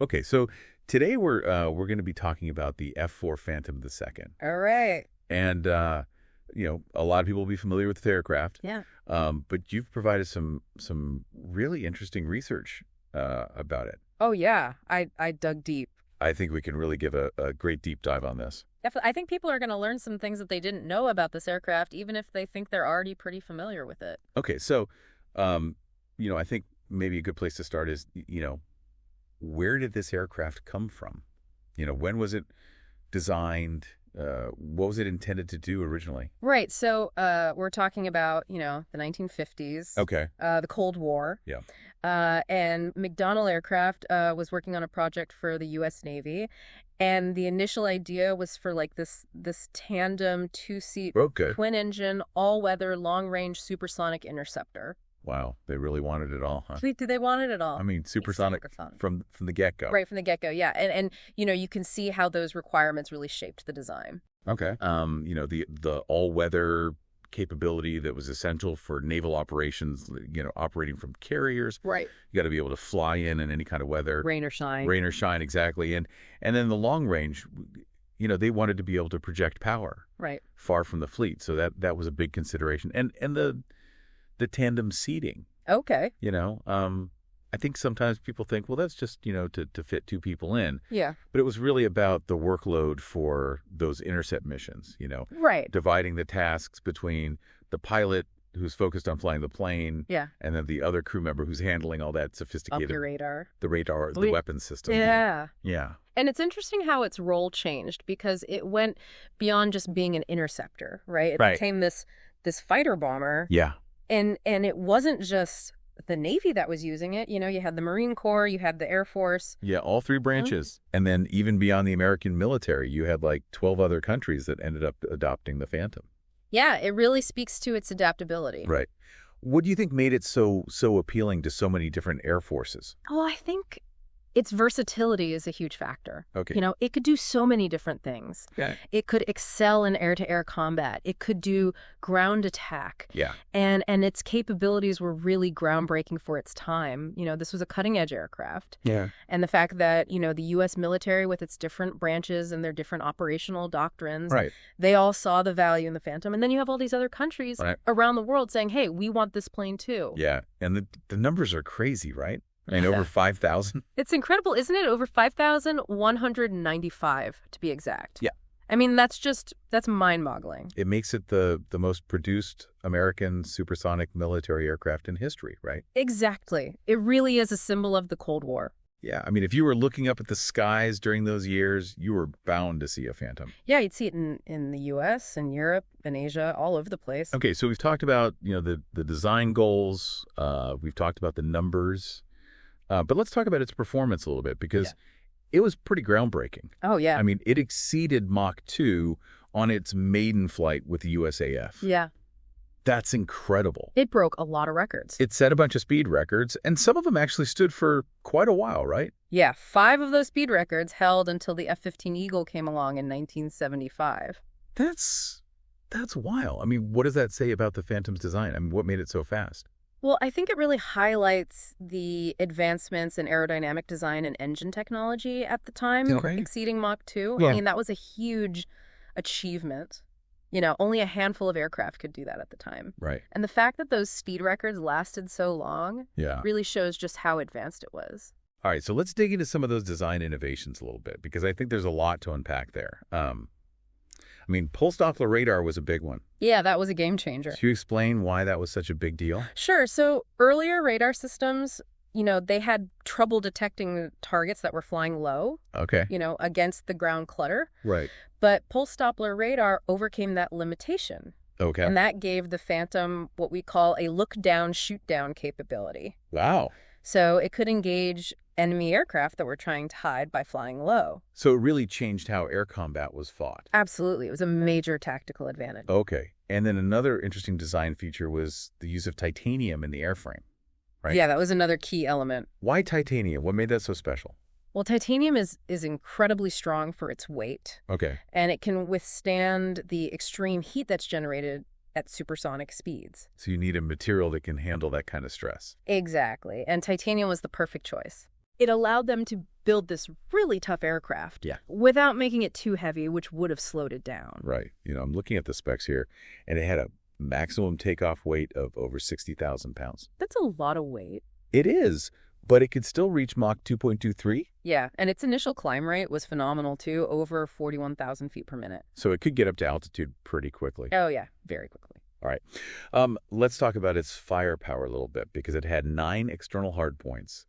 Okay, so today we're going to be talking about the F-4 Phantom II. All right. And a lot of people will be familiar with the aircraft. Yeah. But you've provided some really interesting research about it. Oh, yeah. I dug deep. I think we can really give a great deep dive on this. Definitely. I think people are going to learn some things that they didn't know about this aircraft, even if they think they're already pretty familiar with it. Okay, so I think maybe a good place to start is, where did this aircraft come from? When was it designed? What was it intended to do originally? Right. So we're talking about, the 1950s. Okay. The Cold War. Yeah. And McDonnell Aircraft was working on a project for the U.S. Navy. And the initial idea was for like this tandem two-seat twin-engine, all-weather, long-range supersonic interceptor. Wow, they really wanted it all, huh? Did they wanted it all? I mean, supersonic from the get-go. Right, from the get-go, yeah. And you can see how those requirements really shaped the design. Okay. The all-weather capability that was essential for naval operations, operating from carriers. Right. You got to be able to fly in any kind of weather. Rain or shine. Rain or shine, exactly. And then the long range, they wanted to be able to project power. Right. Far from the fleet. So that was a big consideration. And the tandem seating. Okay. I think sometimes people think, well, that's just, to fit two people in. Yeah. But it was really about the workload for those intercept missions, Right. Dividing the tasks between the pilot who's focused on flying the plane. Yeah. And then the other crew member who's handling all that sophisticated. Up your radar. The weapons system. Yeah. Yeah. And it's interesting how its role changed because it went beyond just being an interceptor, right? It became this fighter bomber. Yeah. And it wasn't just the Navy that was using it. You had the Marine Corps, you had the Air Force. Yeah, all three branches. And then even beyond the American military, you had like 12 other countries that ended up adopting the Phantom. Yeah, it really speaks to its adaptability. Right. What do you think made it so appealing to so many different air forces? Oh, I think its versatility is a huge factor. Okay. It could do so many different things. Okay. It could excel in air-to-air combat. It could do ground attack. Yeah. And its capabilities were really groundbreaking for its time. This was a cutting-edge aircraft. Yeah. And the fact that, the U.S. military with its different branches and their different operational doctrines, right, they all saw the value in the Phantom. And then you have all these other countries around the world saying, hey, we want this plane too. Yeah. And the numbers are crazy, right? I mean, over 5,000? It's incredible, isn't it? Over 5,195, to be exact. Yeah. I mean, that's mind-boggling. It makes it the most produced American supersonic military aircraft in history, right? Exactly. It really is a symbol of the Cold War. Yeah. I mean, if you were looking up at the skies during those years, you were bound to see a Phantom. Yeah, you'd see it in the U.S., in Europe, in Asia, all over the place. Okay, so we've talked about, the design goals. We've talked about the numbers. But let's talk about its performance a little bit because it was pretty groundbreaking. Oh, yeah. I mean, it exceeded Mach 2 on its maiden flight with the USAF. Yeah. That's incredible. It broke a lot of records. It set a bunch of speed records, and some of them actually stood for quite a while, right? Yeah, 5 of those speed records held until the F-15 Eagle came along in 1975. That's wild. I mean, what does that say about the Phantom's design? I mean, what made it so fast? Well, I think it really highlights the advancements in aerodynamic design and engine technology at the time, exceeding Mach 2. Yeah. I mean, that was a huge achievement. Only a handful of aircraft could do that at the time. Right. And the fact that those speed records lasted so long really shows just how advanced it was. All right, so let's dig into some of those design innovations a little bit because I think there's a lot to unpack there. I mean, pulse Doppler radar was a big one. Yeah, that was a game changer. Can you explain why that was such a big deal? Sure. So earlier radar systems, they had trouble detecting targets that were flying low, against the ground clutter. Right. But pulse Doppler radar overcame that limitation. Okay. And that gave the Phantom what we call a look-down, shoot-down capability. Wow. So it could engage enemy aircraft that were trying to hide by flying low. So it really changed how air combat was fought. Absolutely. It was a major tactical advantage. Okay. And then another interesting design feature was the use of titanium in the airframe, right? Yeah, that was another key element. Why titanium? What made that so special? Well, titanium is incredibly strong for its weight. Okay. And it can withstand the extreme heat that's generated at supersonic speeds. So you need a material that can handle that kind of stress. Exactly. And titanium was the perfect choice. it allowed them to build this really tough aircraft without making it too heavy, which would have slowed it down. Right. I'm looking at the specs here, and it had a maximum takeoff weight of over 60,000 pounds. That's a lot of weight. It is, but it could still reach Mach 2.23. Yeah, and its initial climb rate was phenomenal, too, over 41,000 feet per minute. So it could get up to altitude pretty quickly. Oh, yeah, very quickly. All right. Let's talk about its firepower a little bit, because it had 9 external hardpoints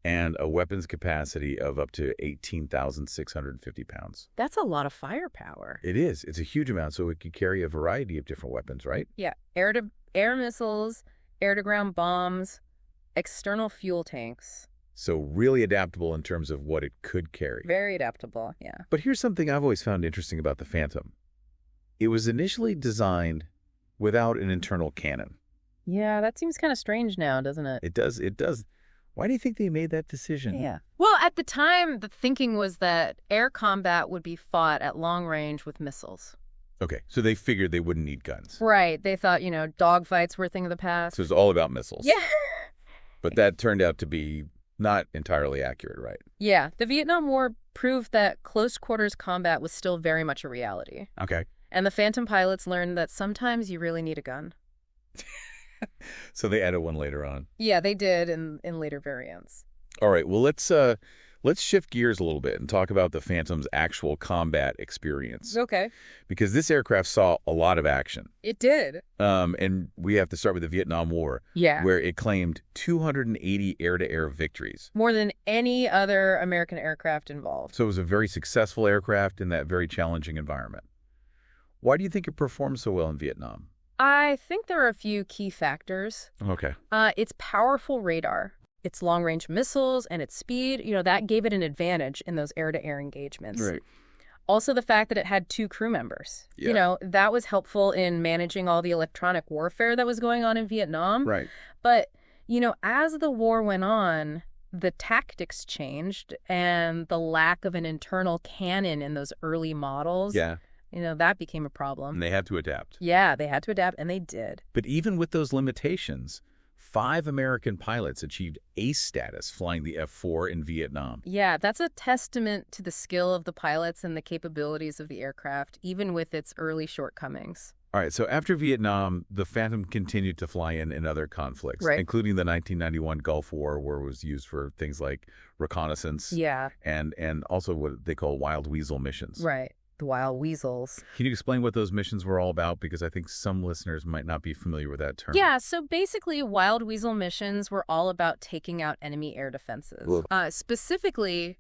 and a weapons capacity of up to 18,650 pounds. That's a lot of firepower. It is. It's a huge amount, so it could carry a variety of different weapons, right? Yeah, air-to-air missiles, air-to-ground bombs, external fuel tanks. So really adaptable in terms of what it could carry. Very adaptable, yeah. But here's something I've always found interesting about the Phantom. It was initially designed without an internal cannon. Yeah, that seems kind of strange now, doesn't it? It does. Why do you think they made that decision? Yeah. Well, at the time, the thinking was that air combat would be fought at long range with missiles. Okay, so they figured they wouldn't need guns. Right. They thought, dogfights were a thing of the past. So it's all about missiles. Yeah. But that turned out to be not entirely accurate, right? Yeah. The Vietnam War proved that close quarters combat was still very much a reality. Okay. And the Phantom pilots learned that sometimes you really need a gun. So they added one later on. Yeah, they did in later variants. All right, well, let's shift gears a little bit and talk about the Phantom's actual combat experience. Okay. Because this aircraft saw a lot of action. It did. And we have to start with the Vietnam War. Yeah. Where it claimed 280 air-to-air victories. More than any other American aircraft involved. So it was a very successful aircraft in that very challenging environment. Why do you think it performed so well in Vietnam? I think there are a few key factors. Okay. Its powerful radar, its long-range missiles, and its speed, that gave it an advantage in those air-to-air engagements. Right. Also, the fact that it had 2 crew members. Yeah. That was helpful in managing all the electronic warfare that was going on in Vietnam. Right. But, as the war went on, the tactics changed, and the lack of an internal cannon in those early models. Yeah. That became a problem. And they had to adapt. Yeah, they had to adapt, and they did. But even with those limitations, 5 American pilots achieved ace status flying the F-4 in Vietnam. Yeah, that's a testament to the skill of the pilots and the capabilities of the aircraft, even with its early shortcomings. All right, so after Vietnam, the Phantom continued to fly in other conflicts, right, including the 1991 Gulf War, where it was used for things like reconnaissance. Yeah. And also what they call wild weasel missions. Right. The wild weasels. Can you explain what those missions were all about? Because I think some listeners might not be familiar with that term. Yeah, so basically wild weasel missions were all about taking out enemy air defenses. Specifically,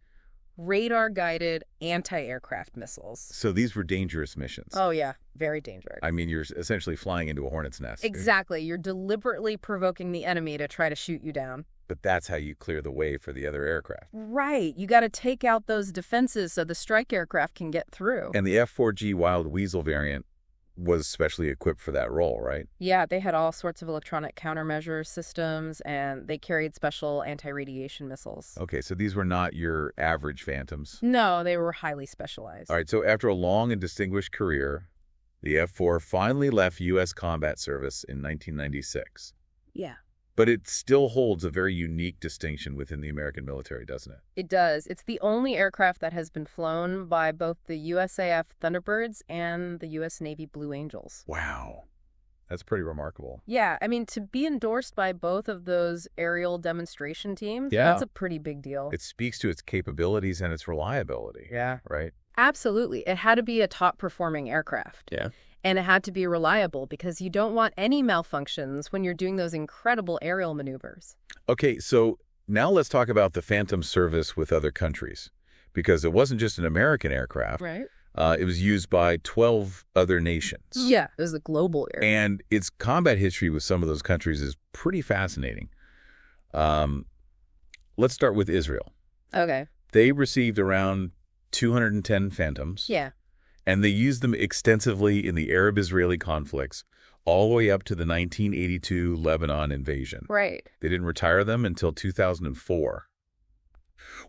radar-guided anti-aircraft missiles. So these were dangerous missions. Oh, yeah. Very dangerous. I mean, you're essentially flying into a hornet's nest. Exactly. You're deliberately provoking the enemy to try to shoot you down. But that's how you clear the way for the other aircraft. Right. You got to take out those defenses so the strike aircraft can get through. And the F-4G Wild Weasel variant was specially equipped for that role, right? Yeah, they had all sorts of electronic countermeasure systems, and they carried special anti-radiation missiles. Okay, so these were not your average Phantoms. No, they were highly specialized. All right, so after a long and distinguished career, the F-4 finally left U.S. combat service in 1996. Yeah. But it still holds a very unique distinction within the American military, doesn't it? It does. It's the only aircraft that has been flown by both the USAF Thunderbirds and the U.S. Navy Blue Angels. Wow. That's pretty remarkable. Yeah, I mean, to be endorsed by both of those aerial demonstration teams, yeah, that's a pretty big deal. It speaks to its capabilities and its reliability. Yeah. Right? Absolutely. It had to be a top-performing aircraft. Yeah. And it had to be reliable because you don't want any malfunctions when you're doing those incredible aerial maneuvers. Okay, so now let's talk about the Phantom service with other countries, because it wasn't just an American aircraft. Right. It was used by 12 other nations. Yeah, it was a global aircraft. And its combat history with some of those countries is pretty fascinating. Let's start with Israel. Okay. They received around 210 Phantoms. Yeah. And they used them extensively in the Arab-Israeli conflicts, all the way up to the 1982 Lebanon invasion. Right. They didn't retire them until 2004.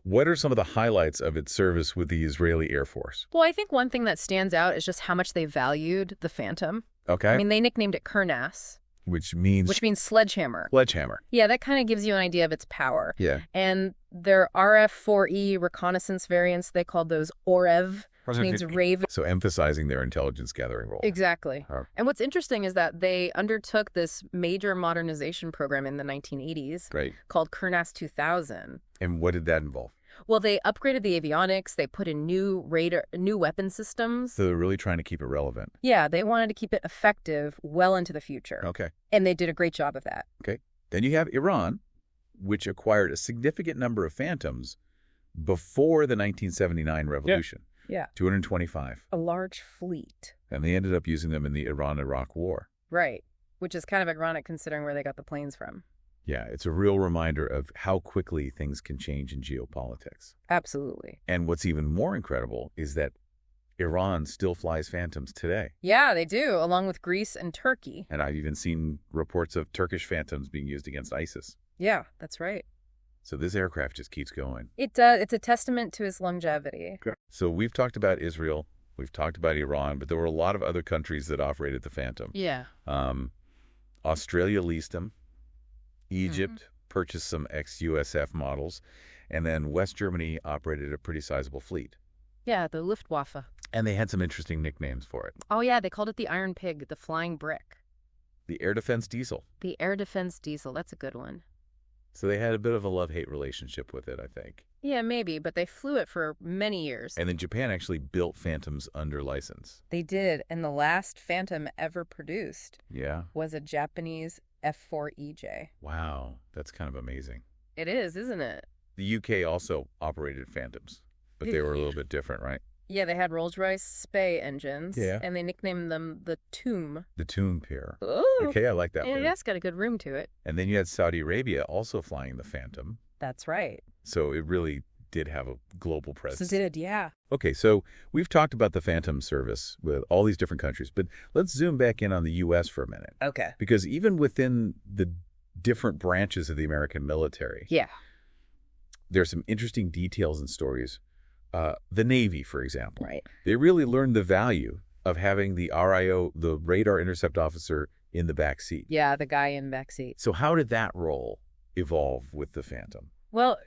What are some of the highlights of its service with the Israeli Air Force? Well, I think one thing that stands out is just how much they valued the Phantom. Okay. I mean, they nicknamed it Kernas. Which means sledgehammer. Sledgehammer. Yeah, that kind of gives you an idea of its power. Yeah. And their RF-4E reconnaissance variants, they called those OREV, which means rave. So emphasizing their intelligence gathering role. Exactly. And what's interesting is that they undertook this major modernization program in the 1980s called Kurnas 2000. And what did that involve? Well, they upgraded the avionics. They put in new weapon systems. So they're really trying to keep it relevant. Yeah, they wanted to keep it effective well into the future. Okay. And they did a great job of that. Okay. Then you have Iran, which acquired a significant number of Phantoms before the 1979 revolution. Yeah. 225. A large fleet. And they ended up using them in the Iran-Iraq War. Right. Which is kind of ironic considering where they got the planes from. Yeah, it's a real reminder of how quickly things can change in geopolitics. Absolutely. And what's even more incredible is that Iran still flies Phantoms today. Yeah, they do, along with Greece and Turkey. And I've even seen reports of Turkish Phantoms being used against ISIS. Yeah, that's right. So this aircraft just keeps going. It does. It's a testament to its longevity. Okay. So we've talked about Israel, we've talked about Iran, but there were a lot of other countries that operated the Phantom. Yeah. Australia leased them. Egypt purchased some ex-USF models, and then West Germany operated a pretty sizable fleet. Yeah, the Luftwaffe. And they had some interesting nicknames for it. Oh, yeah, they called it the Iron Pig, the Flying Brick. The Air Defense Diesel. The Air Defense Diesel, that's a good one. So they had a bit of a love-hate relationship with it, I think. Yeah, maybe, but they flew it for many years. And then Japan actually built Phantoms under license. They did, and the last Phantom ever produced was a Japanese F-4 EJ. Wow, that's kind of amazing. It is, isn't it? The UK also operated Phantoms, but they were a little bit different, right? Yeah, they had Rolls-Royce Spey engines, yeah, and they nicknamed them the Tomb. The Tomb pair. Ooh. Okay, I like that one. Yeah, it's got a good room to it. And then you had Saudi Arabia also flying the Phantom. That's right. So it really did have a global presence. It did, yeah. Okay, so we've talked about the Phantom service with all these different countries, but let's zoom back in on the U.S. for a minute. Okay. Because even within the different branches of the American military, there's some interesting details and stories. The Navy, for example, they really learned the value of having the RIO, the radar intercept officer, in the back seat. Yeah, the guy in the back seat. So how did that role evolve with the Phantom? Well,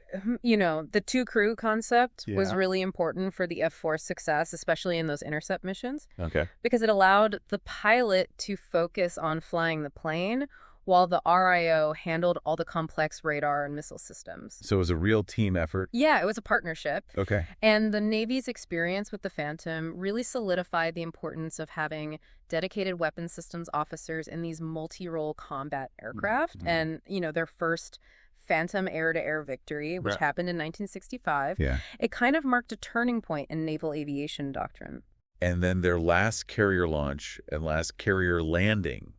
you know, the two-crew concept was really important for the F-4 success, especially in those intercept missions. Okay. Because it allowed the pilot to focus on flying the plane while the RIO handled all the complex radar and missile systems. So it was a real team effort? Yeah, it was a partnership. Okay. And the Navy's experience with the Phantom really solidified the importance of having dedicated weapons systems officers in these multi-role combat aircraft. And, you know, their first Phantom air-to-air victory, which happened in 1965, it kind of marked a turning point in naval aviation doctrine. And then their last carrier launch and last carrier landing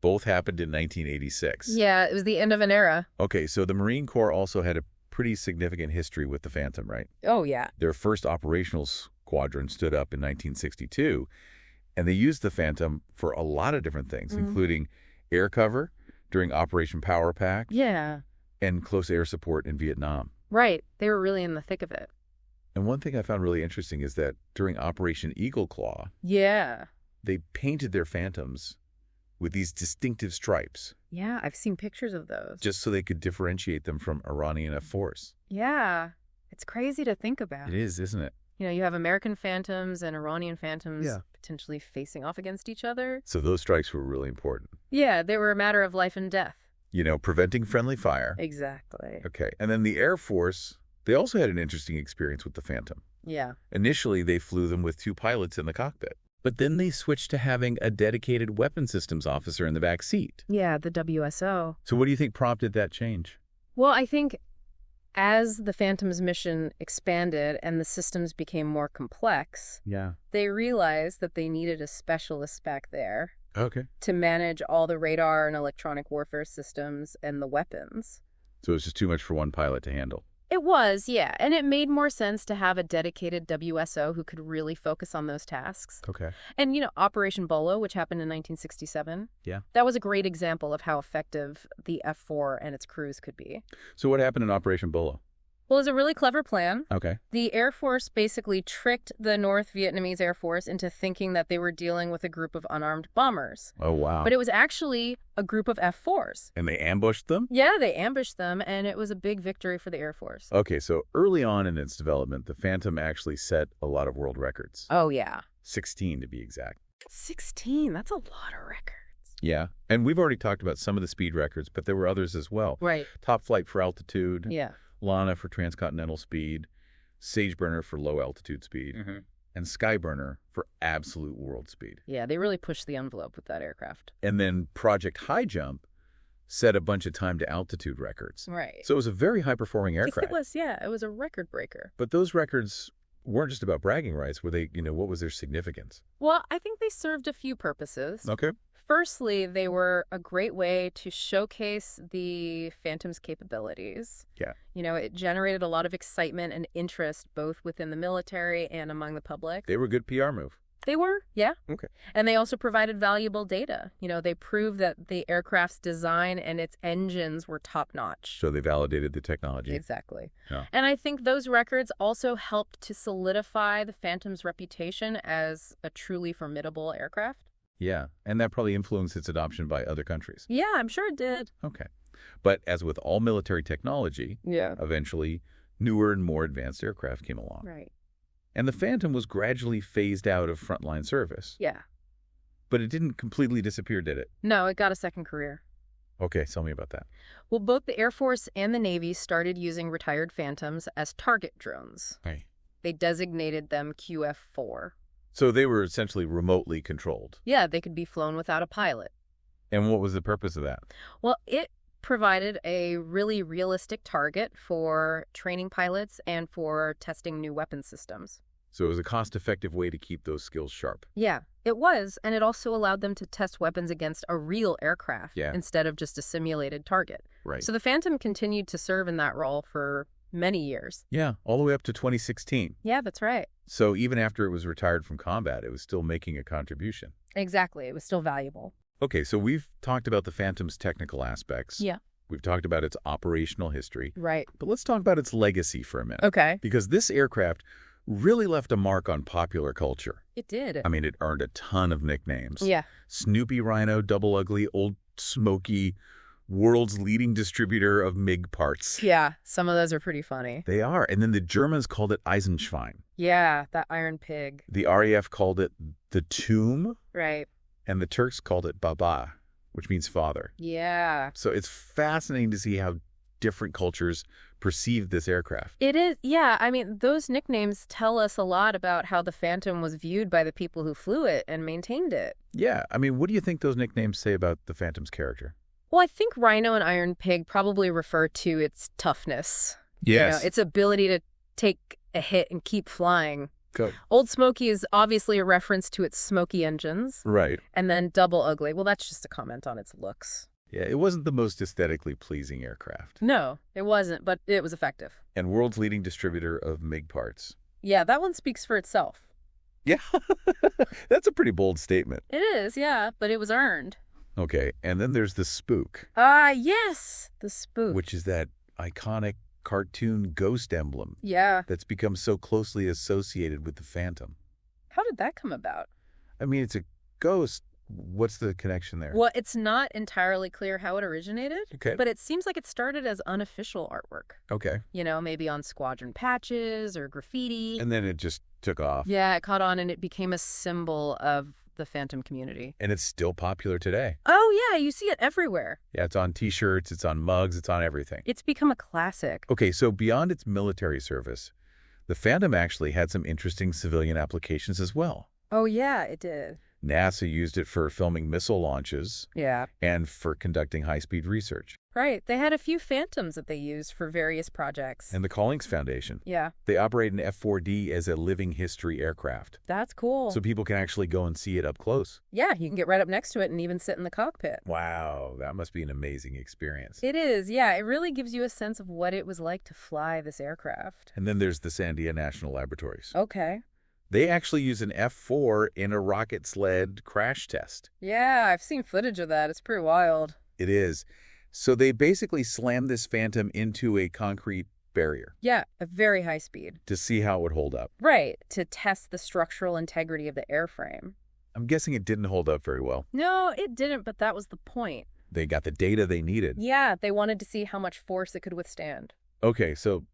both happened in 1986. Yeah, it was the end of an era. Okay, so the Marine Corps also had a pretty significant history with the Phantom, right? Oh, yeah. Their first operational squadron stood up in 1962, and they used the Phantom for a lot of different things, including air cover during Operation Power Pack. Yeah. And close air support in Vietnam. Right. They were really in the thick of it. And one thing I found really interesting is that during Operation Eagle Claw, they painted their Phantoms with these distinctive stripes. Yeah, I've seen pictures of those. Just so they could differentiate them from Iranian F-4s. Yeah. It's crazy to think about. It is, isn't it? You know, you have American Phantoms and Iranian Phantoms potentially facing off against each other. So those strikes were really important. Yeah, they were a matter of life and death. You know, preventing friendly fire. Exactly. Okay. And then the Air Force, they also had an interesting experience with the Phantom. Yeah. Initially, they flew them with 2 pilots in the cockpit. But then they switched to having a dedicated weapons systems officer in the back seat. Yeah, the WSO. So what do you think prompted that change? Well, I think as the Phantom's mission expanded and the systems became more complex, they realized that they needed a specialist back there. Okay. To manage all the radar and electronic warfare systems and the weapons. So it was just too much for one pilot to handle. It was, yeah. And it made more sense to have a dedicated WSO who could really focus on those tasks. Okay. And, you know, Operation Bolo, which happened in 1967. Yeah. That was a great example of how effective the F-4 and its crews could be. So what happened in Operation Bolo? Well, it was a really clever plan. Okay. The Air Force basically tricked the North Vietnamese Air Force into thinking that they were dealing with a group of unarmed bombers. Oh, wow. But it was actually a group of F-4s. And they ambushed them? Yeah, they ambushed them, and it was a big victory for the Air Force. Okay, so early on in its development, the Phantom actually set a lot of world records. Oh, yeah. 16 to be exact. 16, that's a lot of records. Yeah, and we've already talked about some of the speed records, but there were others as well. Right. Top Flight for altitude. Yeah. Lana for transcontinental speed, Sageburner for low altitude speed, and Skyburner for absolute world speed. Yeah, they really pushed the envelope with that aircraft. And then Project High Jump set a bunch of time to altitude records. Right. So it was a very high-performing Yes, aircraft. it was, yeah. It was a record breaker. But those records weren't just about bragging rights. Were they, what was their significance? Well, I think they served a few purposes. Okay. Firstly, they were a great way to showcase the Phantom's capabilities. Yeah. It generated a lot of excitement and interest both within the military and among the public. They were a good PR move. They were, yeah. Okay. And they also provided valuable data. They proved that the aircraft's design and its engines were top-notch. So they validated the technology. Exactly. Yeah. And I think those records also helped to solidify the Phantom's reputation as a truly formidable aircraft. Yeah, and that probably influenced its adoption by other countries. Yeah, I'm sure it did. Okay. But as with all military technology, eventually newer and more advanced aircraft came along. Right. And the Phantom was gradually phased out of frontline service. Yeah. But it didn't completely disappear, did it? No, it got a second career. Okay, tell me about that. Well, both the Air Force and the Navy started using retired Phantoms as target drones. Right. They designated them QF-4. So they were essentially remotely controlled. Yeah, they could be flown without a pilot. And what was the purpose of that? Well, it provided a really realistic target for training pilots and for testing new weapon systems. So it was a cost-effective way to keep those skills sharp. Yeah, it was, and it also allowed them to test weapons against a real aircraft instead of just a simulated target. Right. So the Phantom continued to serve in that role for many years. Yeah, all the way up to 2016. Yeah, that's right. So even after it was retired from combat, it was still making a contribution. Exactly. It was still valuable. Okay, so we've talked about the Phantom's technical aspects. Yeah. We've talked about its operational history. Right. But let's talk about its legacy for a minute. Okay. Because this aircraft really left a mark on popular culture. It did. I mean, it earned a ton of nicknames. Yeah. Snoopy Rhino, Double Ugly, Old Smoky, world's leading distributor of MiG parts. Yeah, some of those are pretty funny. They are. And then the Germans called it Eisenschwein. Yeah, that Iron Pig. The RAF called it the Tomb. Right. And the Turks called it Baba, which means father. Yeah. So it's fascinating to see how different cultures perceived this aircraft. It is, yeah. I mean, those nicknames tell us a lot about how the Phantom was viewed by the people who flew it and maintained it. Yeah. I mean, what do you think those nicknames say about the Phantom's character? Well, I think Rhino and Iron Pig probably refer to its toughness. Yes. Its ability to take a hit and keep flying. Go. Old Smoky is obviously a reference to its smoky engines. Right. And then Double Ugly, well, that's just a comment on its looks. Yeah, it wasn't the most aesthetically pleasing aircraft. No, it wasn't, but it was effective. And world's leading distributor of MiG parts. Yeah, that one speaks for itself. Yeah, that's a pretty bold statement. It is, yeah, but it was earned. Okay, and then there's the Spook. Yes, the Spook. Which is that iconic cartoon ghost emblem. Yeah. That's become so closely associated with the Phantom. How did that come about? I mean, it's a ghost. What's the connection there? Well, it's not entirely clear how it originated. Okay. But it seems like it started as unofficial artwork. Okay. Maybe on squadron patches or graffiti. And then it just took off. Yeah, it caught on and it became a symbol of the Phantom community. And it's still popular today. Oh, yeah, you see it everywhere. Yeah, it's on T-shirts, it's on mugs, it's on everything. It's become a classic. Okay, so beyond its military service, the Phantom actually had some interesting civilian applications as well. Oh, yeah, it did. NASA used it for filming missile launches. Yeah. And for conducting high-speed research. Right. They had a few Phantoms that they used for various projects. And the Collings Foundation. Yeah. They operate an F-4D as a living history aircraft. That's cool. So people can actually go and see it up close. Yeah, you can get right up next to it and even sit in the cockpit. Wow, that must be an amazing experience. It is, yeah. It really gives you a sense of what it was like to fly this aircraft. And then there's the Sandia National Laboratories. Okay. They actually use an F-4 in a rocket sled crash test. Yeah, I've seen footage of that. It's pretty wild. It is. So they basically slammed this Phantom into a concrete barrier. Yeah, a very high speed. To see how it would hold up. Right, to test the structural integrity of the airframe. I'm guessing it didn't hold up very well. No, it didn't, but that was the point. They got the data they needed. Yeah, they wanted to see how much force it could withstand. Okay, so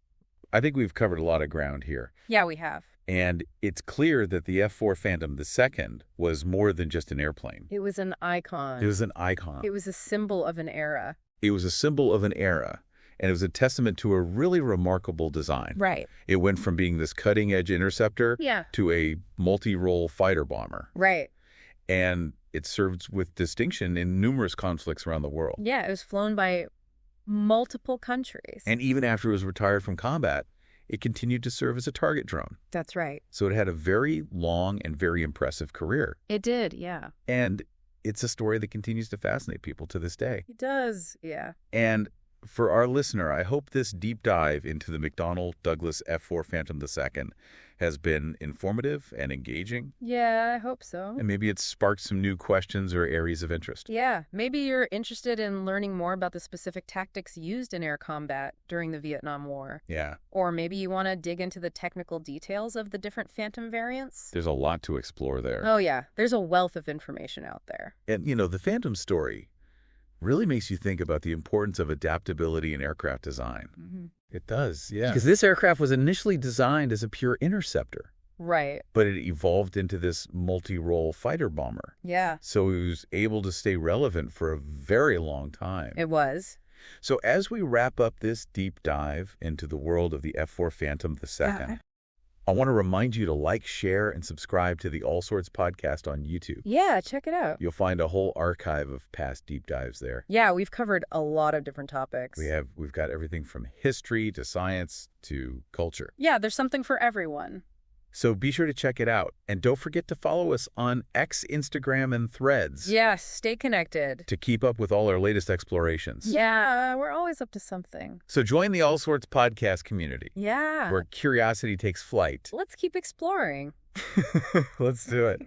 I think we've covered a lot of ground here. Yeah, we have. And it's clear that the F-4 Phantom II was more than just an airplane. It was an icon. It was an icon. It was a symbol of an era. It was a symbol of an era, and it was a testament to a really remarkable design. Right. It went from being this cutting-edge interceptor to a multi-role fighter bomber. Right. And it served with distinction in numerous conflicts around the world. Yeah, it was flown by multiple countries. And even after it was retired from combat, it continued to serve as a target drone. That's right. So it had a very long and very impressive career. It did, yeah. And it's a story that continues to fascinate people to this day. It does, yeah. And for our listener, I hope this deep dive into the McDonnell Douglas F-4 Phantom II has been informative and engaging. Yeah, I hope so. And maybe it's sparked some new questions or areas of interest. Yeah, maybe you're interested in learning more about the specific tactics used in air combat during the Vietnam War. Yeah. Or maybe you want to dig into the technical details of the different Phantom variants. There's a lot to explore there. Oh, yeah. There's a wealth of information out there. And, the Phantom story really makes you think about the importance of adaptability in aircraft design. Mm-hmm. It does, yeah. Because this aircraft was initially designed as a pure interceptor. Right. But it evolved into this multi-role fighter bomber. Yeah. So it was able to stay relevant for a very long time. It was. So as we wrap up this deep dive into the world of the F-4 Phantom II, I want to remind you to like, share, and subscribe to the All Sorts podcast on YouTube. Yeah, check it out. You'll find a whole archive of past deep dives there. Yeah, we've covered a lot of different topics. We've got everything from history to science to culture. Yeah, there's something for everyone. So be sure to check it out. And don't forget to follow us on X, Instagram, and Threads. Yeah, stay connected. To keep up with all our latest explorations. Yeah, we're always up to something. So join the All Sorts podcast community. Yeah. Where curiosity takes flight. Let's keep exploring. Let's do it.